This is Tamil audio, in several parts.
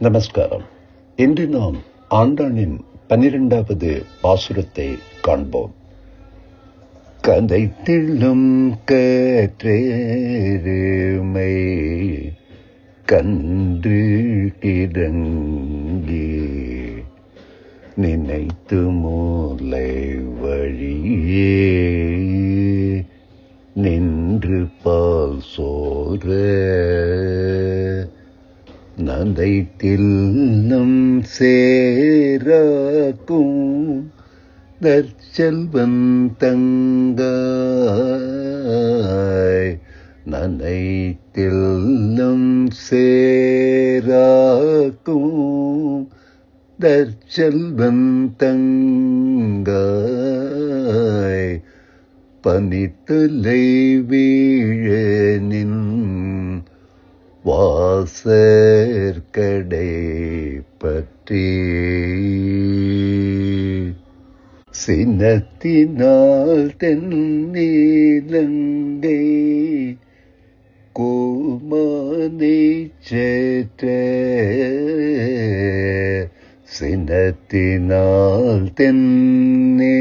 நமஸ்காரம். இன்று நாம் ஆண்டானின் 12வது பாசுரத்தை காண்போம். கதைத்திள்ளும் கற்றேருமை கன்று கிடங்கி நினைத்து மூலை வழியே நின்று பால் சோர நதைத்தில்லம் சேராக்கும் நற்செல்வன் தங்காய் நனைத்தில்லம் சேராக்கும் நற்செல்வன் தங்காய் பனித்தலை வீழனின் வாசற்கடை பற்றி சினத்தினால் தென்னிலங்கை கோமானை சேற்ற சினத்தினால் தென்னிலங்கை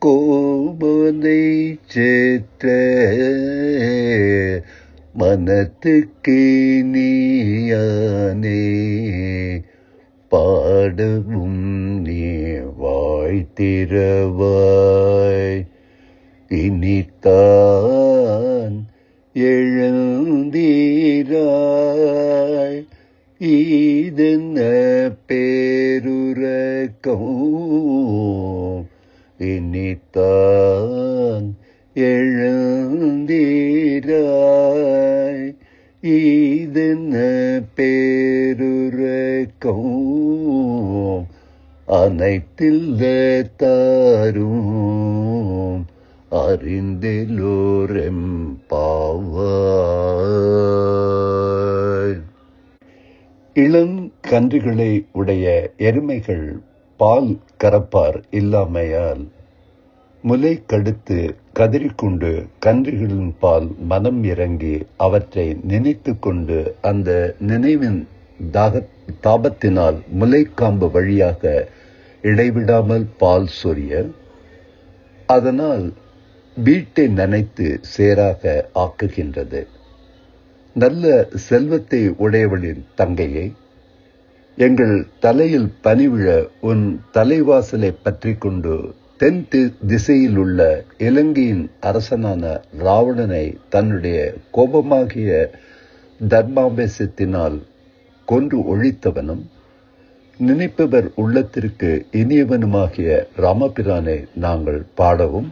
கோமானை சேற்ற மனத்துக்கு நீயானே பாடவும் நீ வாய்த்திரவாய் இனித்தான் எழுந்தீராய் இதென்ன பேருரக்கம் இனித்தான் எழுந்தீராய் இதென்ன பேருரக்கம் அனைத்தில்ல தாரும் அறிந்திலோரெம் பாவாய். இளம் கன்றுகளை உடைய எருமைகள் பால் கறப்பார் இல்லாமையால் முலை கடுத்து கதறிக்கொண்டு கன்றுகளின் பால் மனம் இறங்கி அவற்றை நினைத்து கொண்டு அந்த நினைவின் தாபத்தினால் முலைக்காம்பு வழியாக இடைவிடாமல் பால் சொரிய அதனால் வீட்டை நனைத்து சேராக ஆக்குகின்றது. நல்ல செல்வத்தை உடையவளின் தங்கையை, எங்கள் தலையில் பனிவிழ உன் தலைவாசலை பற்றி கொண்டு தென் திசையில் உள்ள இலங்கையின் அரசனான ராவணனை தன்னுடைய கோபமாகிய தர்மாவேசத்தினால் கொன்று ஒழித்தவனும் நினைப்பவர் உள்ளத்திற்கு இனியவனுமாகிய ராமபிரானை நாங்கள் பாடவும்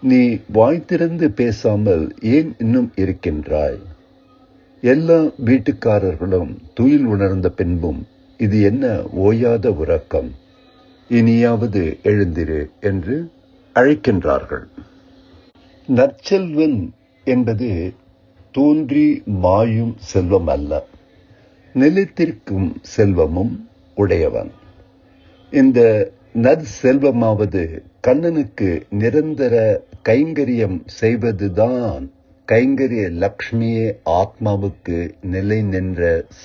நீ வாய்த்திறந்து பேசாமல் ஏன் இன்னும் இருக்கின்றாய்? எல்லா வீட்டுக்காரர்களும் துயில் உணர்ந்த பின்பும் இது என்ன ஓயாத உறக்கம், இனியாவது எழுந்திரு என்று அழைக்கின்றார்கள். நற்செல்வன் என்பது தோன்றி மாயும் செல்வம் அல்ல, நிலைத்திருக்கும் செல்வமும் உடையவன். இந்த நற்செல்வமாவது கண்ணனுக்கு நிரந்தர கைங்கரியம் செய்வதுதான் கைங்கரிய லக்ஷ்மியே ஆத்மாவுக்கு நிலை நின்ற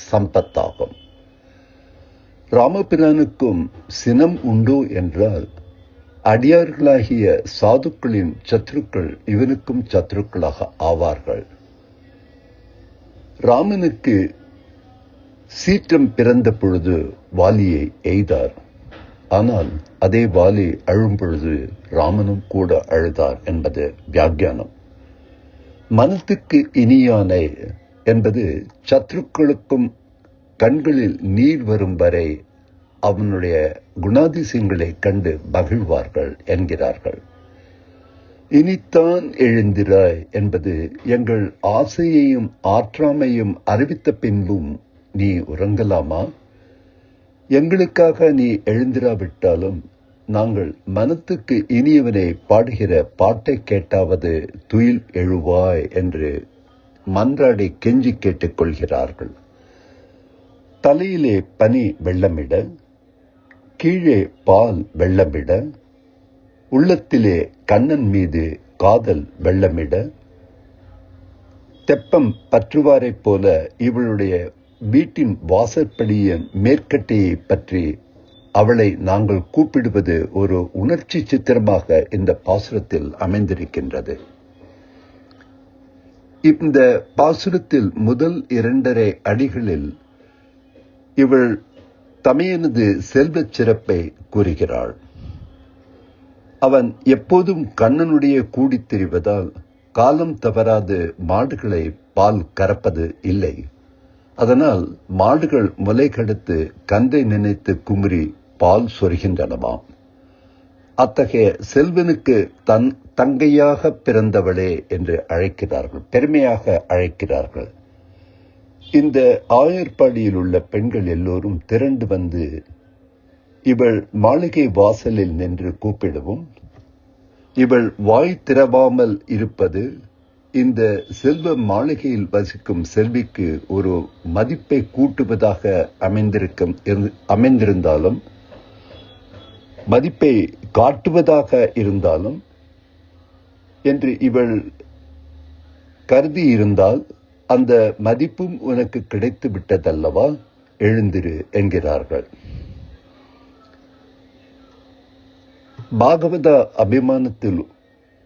சம்பத்தாகும். ராமபிரானுக்கும் சினம் உண்டோ என்றால் அடியார்களாகிய சாதுக்களின் சத்ருக்கள் இவனுக்கும் சத்ருக்களாக ஆவார்கள். ராமனுக்கு சீற்றம் பிறந்த பொழுது வாலியை எய்தார். ஆனால் அதே வாலி அழும் பொழுது ராமனும் கூட அழுதார் என்பது வியாக்கியானம். மனத்துக்கு இனியான என்பது சத்ருக்களுக்கும் கண்களில் நீர் வரும் வரை அவனுடைய குணாதிசயங்களை கண்டு மகிழ்வார்கள் என்கிறார்கள். இனித்தான் எழுந்திராய் என்பது எங்கள் ஆசையையும் ஆற்றாமையும் அறிவித்த பின்பும் நீ உறங்கலாமா? எங்களுக்காக நீ எழுந்திராவிட்டாலும் நாங்கள் மனத்துக்கு இனியவனை பாடுகிற பாட்டை கேட்டாவது துயில் எழுவாய் என்று மன்றாடி கெஞ்சி கேட்டுக் கொள்கிறார்கள். தலையிலே பனி வெள்ளமிட, கீழே பால் வெள்ளமிட, உள்ளத்திலே கண்ணன் மீது காதல் வெள்ளமிட, தெப்பம் பற்றுவாரைப் போல இவளுடைய வீட்டின் வாசற்படியின் மேற்கட்டையை பற்றி அவளை நாங்கள் கூப்பிடுவது ஒரு உணர்ச்சி சித்திரமாக இந்த பாசுரத்தில் அமைந்திருக்கின்றது. இந்த பாசுரத்தில் முதல் 2.5 அடிகளில் இவள் தமையனது செல்வச் சிறப்பை கூறுகிறாள். அவன் எப்போதும் கண்ணனுடைய கூடித் திரிவதால் காலம் தவறாது மாடுகளை பால் கறப்பது இல்லை. அதனால் மாடுகள் முலை கெடுத்து கன்றை நினைத்து குமுறி பால் சொரிகின்றனவாம். அத்தகைய செல்வனுக்கு தங்கையாக பிறந்தவளே என்று அழைக்கிறார்கள், பெருமையாக அழைக்கிறார்கள். இந்த ஆயர்பாடியில் உள்ள பெண்கள் எல்லோரும் திரண்டு வந்து இவள் மாளிகை வாசலில் நின்று கூப்பிடவும், இவள் வாய் திறவாமல் இருப்பது இந்த செல்வ மாளிகையில் வசிக்கும் செல்விக்கு ஒரு மதிப்பை கூட்டுவதாக அமைந்திருந்தாலும், மதிப்பை காட்டுவதாக இருந்தாலும் என்று இவள் கருதி இருந்தால் அந்த மதிப்பும் உனக்கு கிடைத்து விட்டதல்லவா, எழுந்திரு என்கிறார்கள். பாகவத அபிமானத்தில்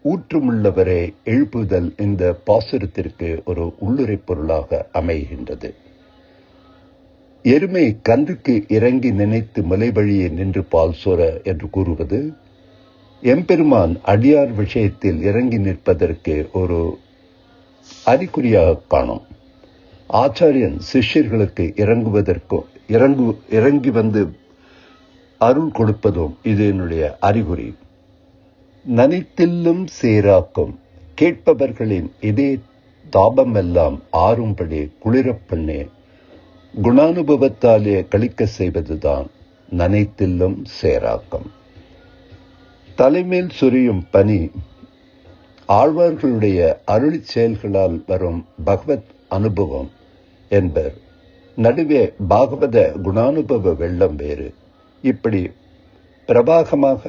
ஊற்றுமுள்ளவரை எழுப்புதல் இந்த பாசுரத்திற்கு ஒரு உள்ளுரை பொருளாக அமைகின்றது. எருமை கன்றுக்கு இறங்கி நினைத்து மலை வழியே நின்று பால் சோர என்று கூறுவது எம்பெருமான் அடியார் விஷயத்தில் இறங்கி நிற்பதற்கு ஒரு அறிகுறியாக காணும். ஆச்சாரியன் சிஷ்யர்களுக்கு இறங்கி வந்து அருள் கொடுப்பதும் இது என்னுடைய அறிகுறி. நனித்தில்லும் சேராக்கும் கேட்பவர்களின் இதே தாபமெல்லாம் ஆறும்படி குளிரப்பண்ணே குணானுபவத்தாலே கழிக்க செய்வதுதான் நனைத்தில்லும் சேராக்கம். தலைமேல் சொரியும் பனி ஆழ்வார்களுடைய அருளி செயல்களால் வரும் பகவத் அனுபவம் என்பர். நடுவே பாகவத குணானுபவ வெள்ளம் வேறு. இப்படி பிரபாகமாக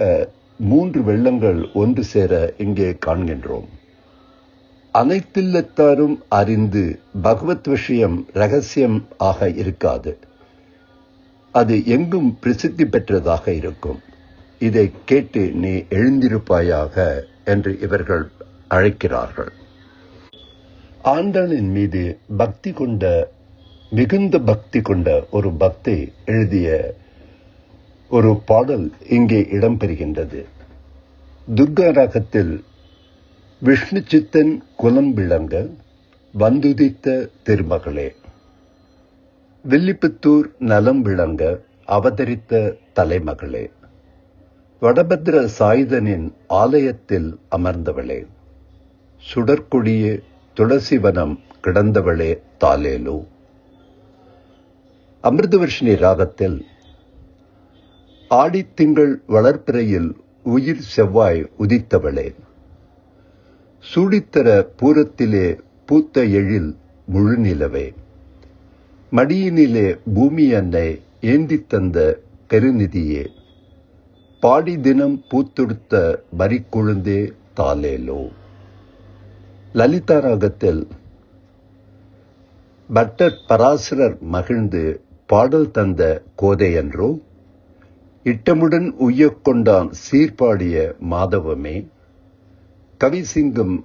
3 வெள்ளங்கள் ஒன்று சேர இங்கே காண்கின்றோம். அனைத்தில்லத்தாரும் அறிந்து பகவத் விஷயம் ரகசியம் ஆக இருக்காது. அது எங்கும் பிரசித்தி பெற்றதாக இருக்கும். இதை கேட்டு நீ எழுந்திருப்பாயாக என்று இவர்கள் அழைக்கிறார்கள். ஆண்டாளின் மீது மிகுந்த பக்தி கொண்ட ஒரு பக்தி எழுதிய ஒரு பாடல் இங்கே இடம்பெறுகின்றது. துர்கா ராகத்தில் விஷ்ணு சித்தன் குலம் விளங்க வந்துதித்த திருமகளே, வில்லிபுத்தூர் நலம் விளங்க அவதரித்த தலைமகளே, வடபத்ர சாயுதனின் ஆலயத்தில் அமர்ந்தவளே, சுடற்கொடியே துளசிவனம் கிடந்தவளே தாலேலோ. அமிர்தவர்ஷினி ராகத்தில் ஆடித்திங்கள் வளர்ப்பிறையில் உயிர் செவ்வாய் உதித்தவளே, சூடித்தர பூரத்திலே பூத்த எழில் முழுநிலவே, மடியினிலே பூமி அன்னை ஏந்தித் தந்த பெருநிதியே, பாடி தினம் பூத்தொடுத்த மறிக்குழுந்தே தாலேலோ. லலிதா ராகத்தில் பட்டர் பராசரர் மகிழ்ந்து பாடல் தந்த கோதையன்றோ, இட்டமுடன் உய்யக் கொண்டான் சீர்பாடிய மாதவமே, கவிசிங்கம்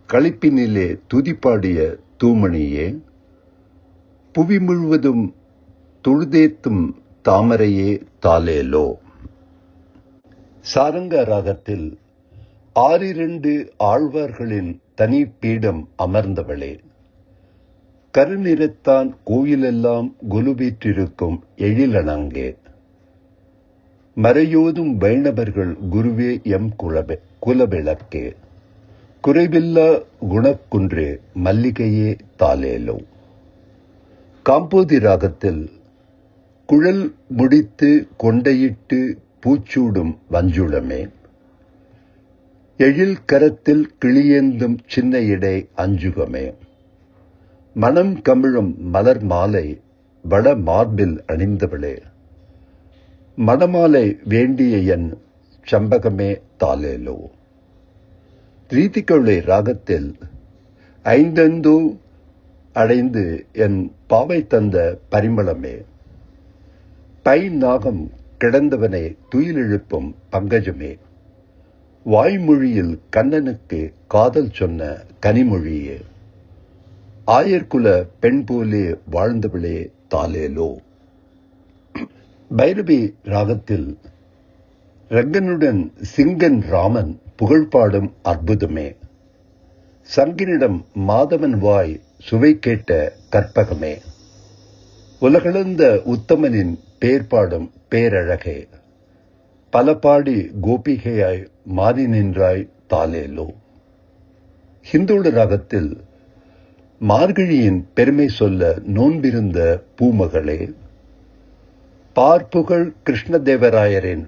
களிப்பினிலே துதிப்பாடிய தூமணியே, புவி முழுவதும் தொழுதேத்தும் தாமரையே தாலேலோ. சாரங்க ராகத்தில் 6 ஆழ்வார்களின் தனி பீடம் அமர்ந்தவளே, கருநிறத்தான் கோயிலெல்லாம் குலுவீற்றிருக்கும் எழிலணங்கே, மறையோதும் வைணவர்கள் குருவே எம் குலவிளக்கே, குறைவில்லா குணக்குன்றே மல்லிகையே தாலேலோ. காம்போதி ராகத்தில் குழல் முடித்து கொண்டையிட்டு பூச்சூடும் வஞ்சுளமே, எழில் கரத்தில் கிளியேந்தும் சின்ன இடை அஞ்சுகமே, மனம் கமிழும் மலர் மாலை வட மார்பில் அணிந்தவளே, மணமாலை வேண்டிய என் சம்பகமே தாலேலோ. ரீதிகொள்ளை ராகத்தில் ஐந்தெந்தோ அடைந்து என் பாவை தந்த பரிமளமே, பை நாகம் கிடந்தவனை துயிலெழுப்பும் பங்கஜமே, வாய்மொழியில் கண்ணனுக்கு காதல் சொன்ன கனிமொழியே, ஆயர்குல பெண் போலே வாழ்ந்தவளே தாலேலோ. பைரவி ராகத்தில் ரங்கனுடன் சிங்கன் ராமன் புகழ்பாடும் அற்புதமே, சங்கினிடம் மாதவன் வாய் சுவை கேட்ட கற்பகமே, உலகளந்த உத்தமனின் பேர்பாடும் பேரழகே, பல பாடி கோபிகையாய் மாறி நின்றாய் தாலேலோ. ஹிந்தோள ராகத்தில் மார்கழியின் பெருமை சொல்ல நோன்பிருந்த பூமகளே, பார்ப்புகழ் கிருஷ்ணதேவராயரின்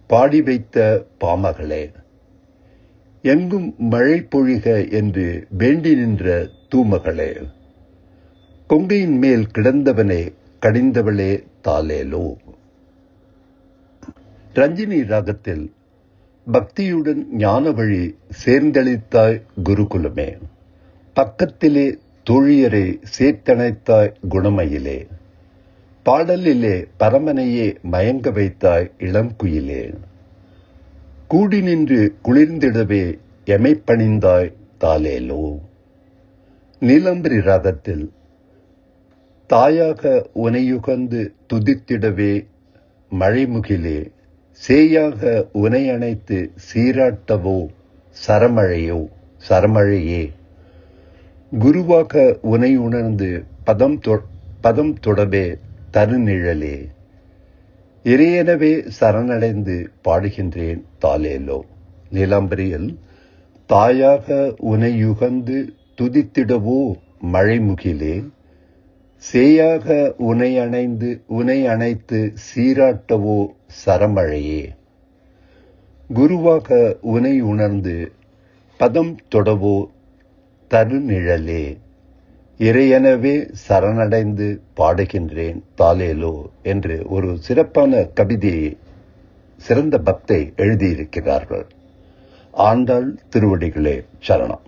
பாடி வைத்த பாமகளே, எங்கும் மழை பொழிக என்று வேண்டி நின்ற தூமகளே, கொங்கையின் மேல் கிடந்தவனே கடிந்தவளே தாலேலோ. ரஞ்சினி ராகத்தில் பக்தியுடன் ஞான வழி சேர்ந்தளித்தாய் குருகுலமே, பக்கத்திலே தோழியரை சேர்த்தணைத்தாய் குணமயிலே, பாடலிலே பரமனையே மயங்க வைத்தாய் இளங்குயிலே, கூடி நின்று குளிர்ந்திடவே எமைப்பணிந்தாய் தாலேலோ. நீலம்பரி ராகத்தில் தாயாக உனையுகந்து துதித்திடவே மழைமுகிலே, சேயாக உனை அணைத்து சீராட்டவோ சரமழையோ சரமழையே, குருவாக உனை உணர்ந்து பதம் தொடவே தருநிழலே, இறையெனவே சரணடைந்து பாடுகின்றேன் தாலேலோ. நீலாம்பரியில் தாயாக உனை யுகந்து துதித்திடவோ மழைமுகிலே, சேயாக உனை அணைத்து சீராட்டவோ சரமழையே, குருவாக உனை உணர்ந்து பதம் தொடவோ தருநிழலே, இறையெனவே சரணடைந்து பாடுகின்றேன் தாலேலோ என்று ஒரு சிறப்பான கவிதையை சிறந்த பக்தை எழுதியிருக்கிறார்கள். ஆண்டாள் திருவடிகளே சரணம்.